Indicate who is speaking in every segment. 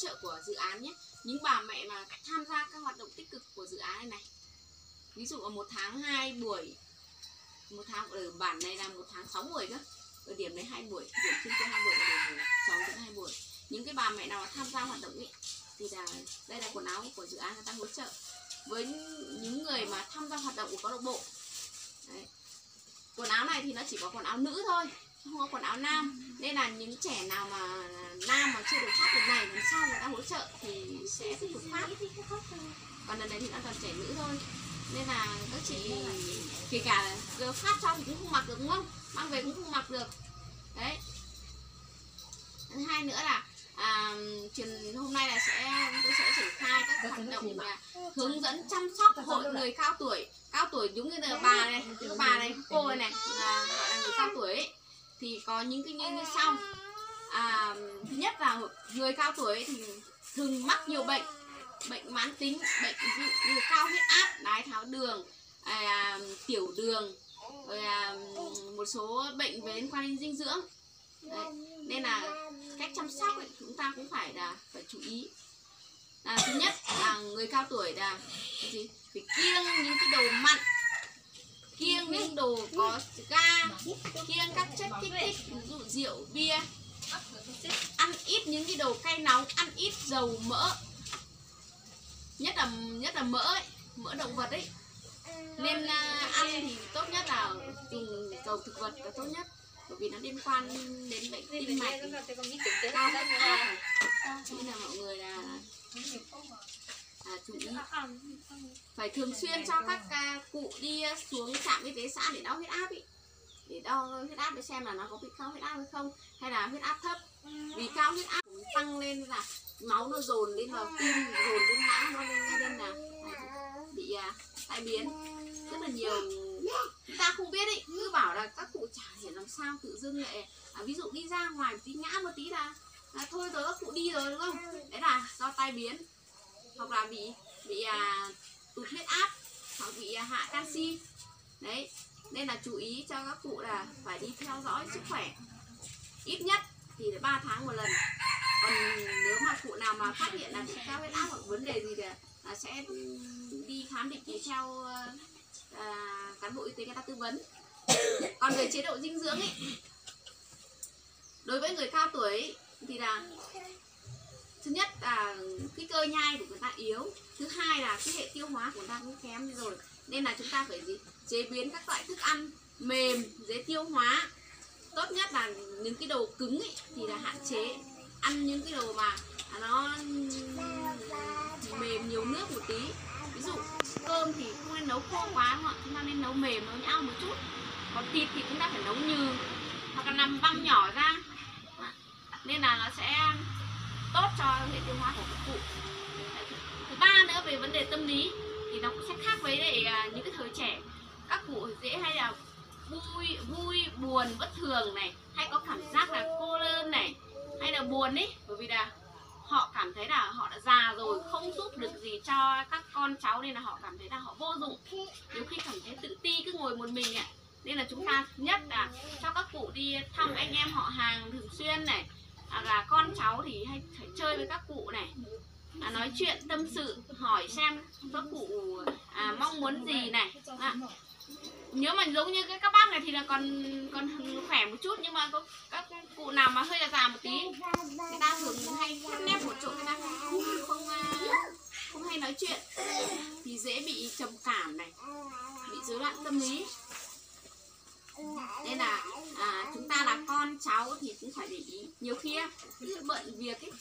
Speaker 1: trợ của dự án nhé. Những bà mẹ mà tham gia các hoạt động tích cực của dự án này, ví dụ ở 1 tháng 2 buổi, 1 tháng ở bản này là 1 tháng 6 buổi cơ, ở điểm này 2 buổi, điểm trên kia 2 buổi, ở điểm 6 đến 2 buổi. Những cái bà mẹ nào tham gia hoạt động ấy thì là đây là quần áo của dự án người ta hỗ trợ. Với những người mà tham gia hoạt động của câu lạc bộ đấy, quần áo này thì nó chỉ có quần áo nữ thôi, không có quần áo nam, nên là những trẻ nào mà nam mà chưa được phát việc này, lần sau người ta hỗ trợ thì sẽ tiếp tục phát. Còn lần này thì nó toàn trẻ nữ thôi, nên là các chị kể cả phát cho thì cũng không mặc được, đúng không? Mang về cũng không mặc được đấy. Thứ hai nữa là hôm nay là tôi sẽ triển khai các hoạt động là hướng dẫn chăm sóc hội người cao tuổi đúng như là bà này, cô này là gọi là người cao tuổi ấy. Thì có những cái như sau. Thứ nhất là người cao tuổi ấy thì thường mắc nhiều bệnh mãn tính, bệnh ví dụ như cao huyết áp, đái tháo đường, tiểu đường, rồi một số bệnh về liên quan đến dinh dưỡng. Đấy. Nên là cách chăm sóc ấy, chúng ta cũng phải chú ý. Thứ nhất là người cao tuổi là cái gì? Phải kiêng những cái đồ mặn, kiêng những đồ có ga, kiêng các chất kích thích, ví dụ rượu, bia, ăn ít những cái đồ cay nóng, ăn ít dầu mỡ, nhất là mỡ ấy, mỡ động vật ấy. Nên ăn thì tốt nhất là dùng dầu thực vật là tốt nhất, bởi vì nó liên quan đến bệnh tim mạch, cao huyết áp. Nên là mọi người là chú ý phải thường xuyên cho các cụ đi xuống trạm y tế xã để đo huyết áp ý, để đo huyết áp để xem là nó có bị cao huyết áp hay không, hay là huyết áp thấp. Vì cao huyết áp tăng lên là máu nó dồn lên vào tim, dồn lên não, nó lên là bị tai biến rất là nhiều. Chúng ta không biết ý, cứ bảo là các cụ chả hiểu làm sao tự dưng lại ví dụ đi ra ngoài tí ngã một tí là thôi rồi các cụ đi rồi, đúng không? Đấy là do tai biến, hoặc là bị tụt huyết áp, hoặc bị hạ canxi. Đấy, nên là chú ý cho các cụ là phải đi theo dõi sức khỏe ít nhất thì 3 tháng một lần. Còn nếu mà cụ nào mà phát hiện là bị cao huyết áp hoặc vấn đề gì thì sẽ đi khám định kỳ theo cán bộ y tế người ta tư vấn. Còn về chế độ dinh dưỡng ấy, đối với người cao tuổi ấy, thì là thứ nhất là cái cơ nhai của người ta yếu, thứ hai là cái hệ tiêu hóa của người ta cũng kém đi rồi. Nên là chúng ta phải chế biến các loại thức ăn mềm, dễ tiêu hóa. Tốt nhất là những cái đồ cứng ấy, thì là hạn chế ăn những cái đồ mà nó mềm nhiều nước một tí. Ví dụ cơm thì không nên nấu khô quá, chúng ta nên nấu mềm, nấu nhão một chút. Còn thịt thì chúng ta phải nấu nhừ hoặc là làm băm nhỏ ra, nên là nó sẽ tốt cho hệ tiêu hóa của các cụ. Thứ ba nữa về vấn đề tâm lý thì nó cũng sẽ khác với những cái thời trẻ. Các cụ dễ hay là vui buồn bất thường này, hay có cảm giác là cô đơn này, hay là buồn ấy, bởi vì là họ cảm thấy là họ đã già rồi, không giúp được gì cho các con cháu, nên là họ cảm thấy là họ vô dụng, nhiều khi cảm thấy tự ti, cứ ngồi một mình ạ. Nên là chúng ta nhất là cho các cụ đi thăm anh em họ hàng thường xuyên này, là con cháu thì hay phải chơi với các cụ này, nói chuyện tâm sự, hỏi xem các cụ mong muốn gì này. Nếu mà giống như các bác này thì là còn khỏe một chút, nhưng mà có các cụ nào mà hơi là già một tí, người ta thường hay khép nép một chỗ, người ta không hay nói chuyện, thì dễ bị trầm cảm này, bị rối loạn tâm lý. Nên là chúng ta là con cháu thì cũng phải để ý. Nhiều khi cứ bận việc ấy,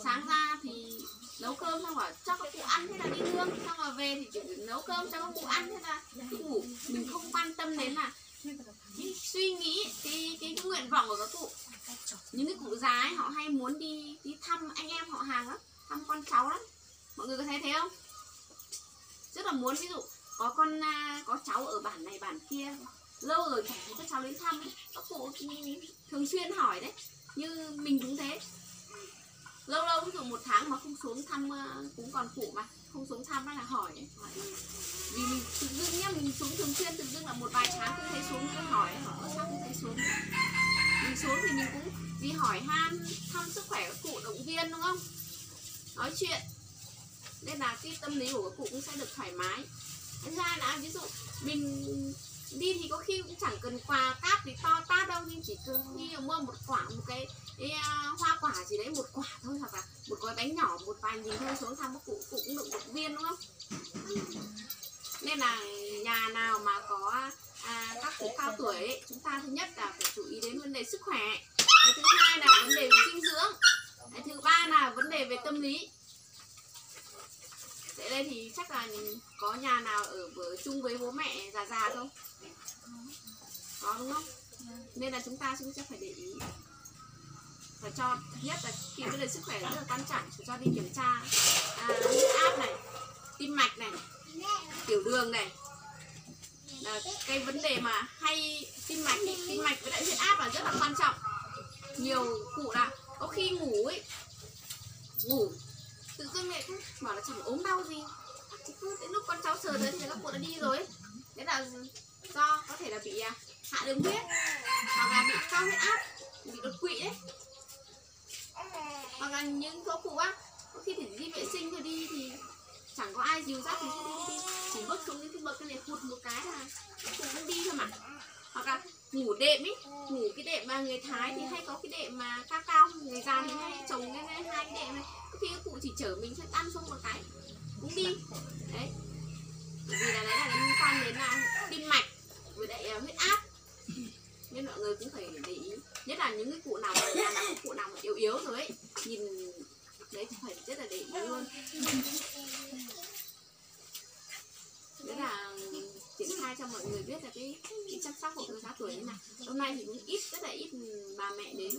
Speaker 1: sáng ra thì nấu cơm xong rồi cho các cụ ăn, thế là đi nương, xong rồi về thì chỉ nấu cơm cho các cụ ăn, thế là đi ngủ. Mình không quan tâm đến là suy nghĩ cái nguyện vọng của các cụ. Những cái cụ già ấy, họ hay muốn đi thăm anh em họ hàng lắm, thăm con cháu lắm. Mọi người có thấy thế không? Rất là muốn, ví dụ có cháu ở bản này bản kia, lâu rồi chẳng thấy các cháu đến thăm, các cụ thường xuyên hỏi đấy. Như mình cũng thế, lâu ví dụ 1 tháng mà không xuống thăm, cũng còn cụ mà không xuống thăm là hỏi đấy. Vì mình tự dưng nhá, mình xuống thường xuyên, tự dưng là một vài tháng không thấy xuống, cứ hỏi sao không thấy xuống. Mình xuống thì mình cũng đi hỏi han, thăm sức khỏe các cụ, động viên, đúng không? nói chuyện, nên là cái tâm lý của các cụ cũng sẽ được thoải mái. Thứ hai là ví dụ mình đi thì có khi cũng chẳng cần quà cáp thì to tát đâu, nhưng chỉ cần khi mua một quả, một cái hoa quả gì đấy, một quả thôi, hoặc là một gói bánh nhỏ, một vài nghìn thôi xuống thăm các cụ cũng được động viên, đúng không? Nên là nhà nào mà có các cụ cao tuổi ấy, chúng ta thứ nhất là phải chú ý đến vấn đề sức khỏe, cái thứ hai là vấn đề về dinh dưỡng, cái thứ ba là vấn đề về tâm lý. Thế đây thì chắc là có nhà nào ở chung với bố mẹ già không? Có đúng không? Nên là chúng ta sẽ phải để ý, phải cho, thứ nhất là khi vấn đề sức khỏe rất là quan trọng, phải cho đi kiểm tra huyết áp này, tim mạch này, tiểu đường này. Là cái vấn đề mà hay tim mạch với lại huyết áp là rất là quan trọng. Nhiều cụ là có khi ngủ tự dưng lại bảo là chẳng ốm đau gì, cứ đến lúc con cháu sờ tới thì các cụ đã đi rồi ấy. Thế là do có thể là bị hạ đường huyết, hoặc là bị cao huyết áp, bị đột quỵ ấy, hoặc là những số cụ có khi thì đi vệ sinh rồi đi thì chẳng có ai dìu dắt thì đi, chỉ bước xuống cái bậc này hụt một cái là cũng không đi thôi mà. Hoặc là ngủ đệm ấy, ngủ cái đệm mà người Thái thì hay có cái đệm mà cao, người già thì hay trồng lên hai cái đệm này, khi các cụ chỉ chở mình sẽ ăn xuống một cái cũng đi đấy. Bởi vì là đấy là liên quan đến là tim mạch với lại huyết áp, nên mọi người cũng phải để ý, nhất là những cái cụ nào mà nhà nào có cụ nào mà yếu rồi ấy, nhìn đấy thì phải rất là để ý luôn. Đấy là triển khai cho mọi người biết là cái chăm sóc của người cao tuổi như này. Hôm nay thì cũng rất là ít bà mẹ đến,